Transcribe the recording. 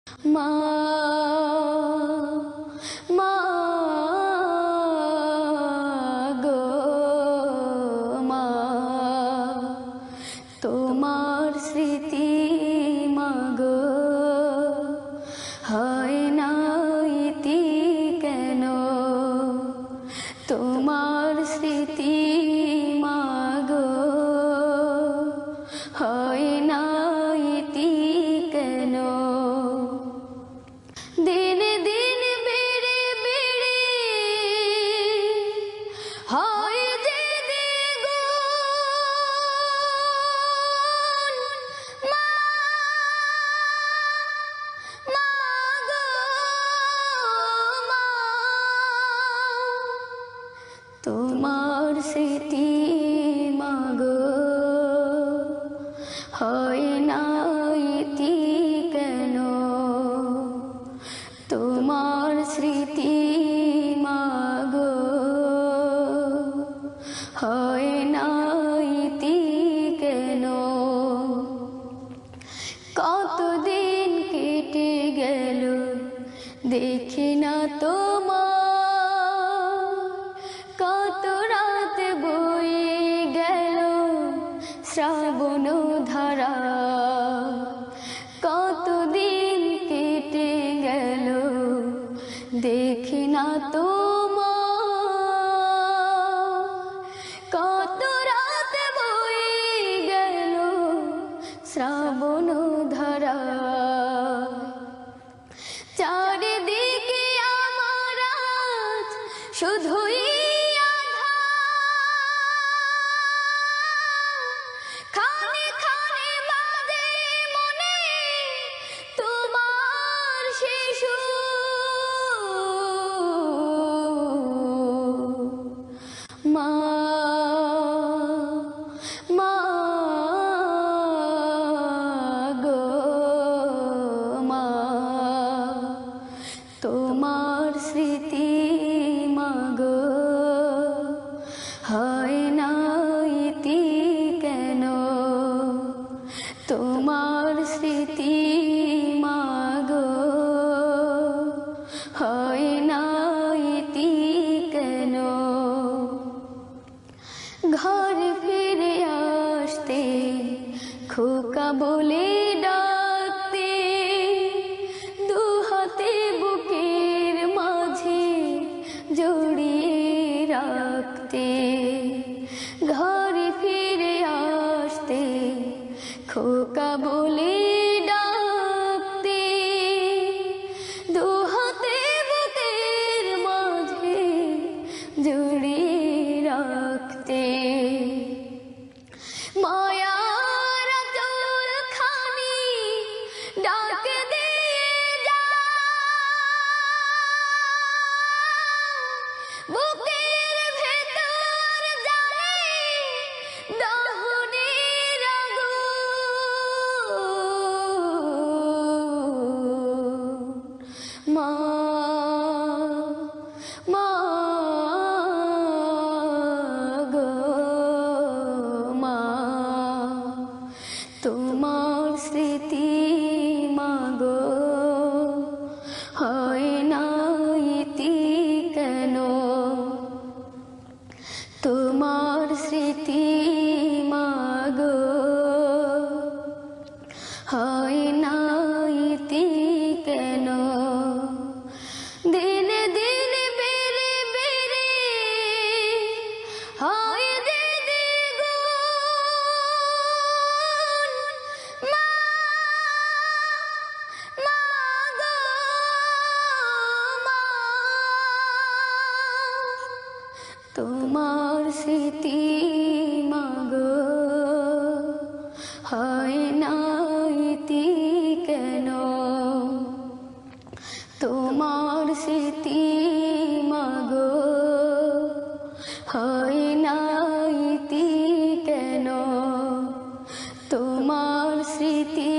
মা মা গো মা তোমার স্মৃতি মা গো হয় না ইতি কেন তোমার স্মৃতি মা গো হয় না ইতি কেন দিন দিন বেড়ে বেড়ে হয় যে দ্বিগুণ মা মা গো মা তোমার স্মৃতি মা গো হয় না ইতি কেন তোমার স্মৃতি মা গো হয় না ইতি কেন কতদিন কেটে গেল দেখি না তোমার কত রাত বয়ে গেল শ্রাবণ ধারা কতদিন কেটে গেল দেখি না তোমার কত রাত বয়ে গেল শ্রাবণ ধারা চারিদিকে আমার আজ শুধুই খানে খানে বাজে মনে তোমার শিশু মা মা গো মা তোমার স্মৃতি মা গো হয় না ইতি কেন তোমার স্মৃতি মা গো হয় না ইতি কেন ঘর ফিরে আসতে খোকা বলে ডাকতে দু হাতে বুকের মাঝে জড়িয়ে রাখতে ঘর ফিরে আসতে খোকা বলে ডাকতে দু হাতে বুকের মাঝে জড়িয়ে রাখতে মায়ার আঁচল খানি ডাক দিয়ে যা বুকের ভেতর জ্বলে দহনের আগুন মা মা গো মা তোমার স্মৃতি মা গো হয় না ইতি কেন তোমার স্মৃতি মা গো হয় না ইতি কেন দিন দিন বেড়ে বেড়ে হয় যে দ্বিগুণ মা মা গো মা তোমার স্মৃতি মা গো হয় না ইতি কেন তোমার স্মৃতি মা গো হয় না ইতি কেন তোমার স্মৃতি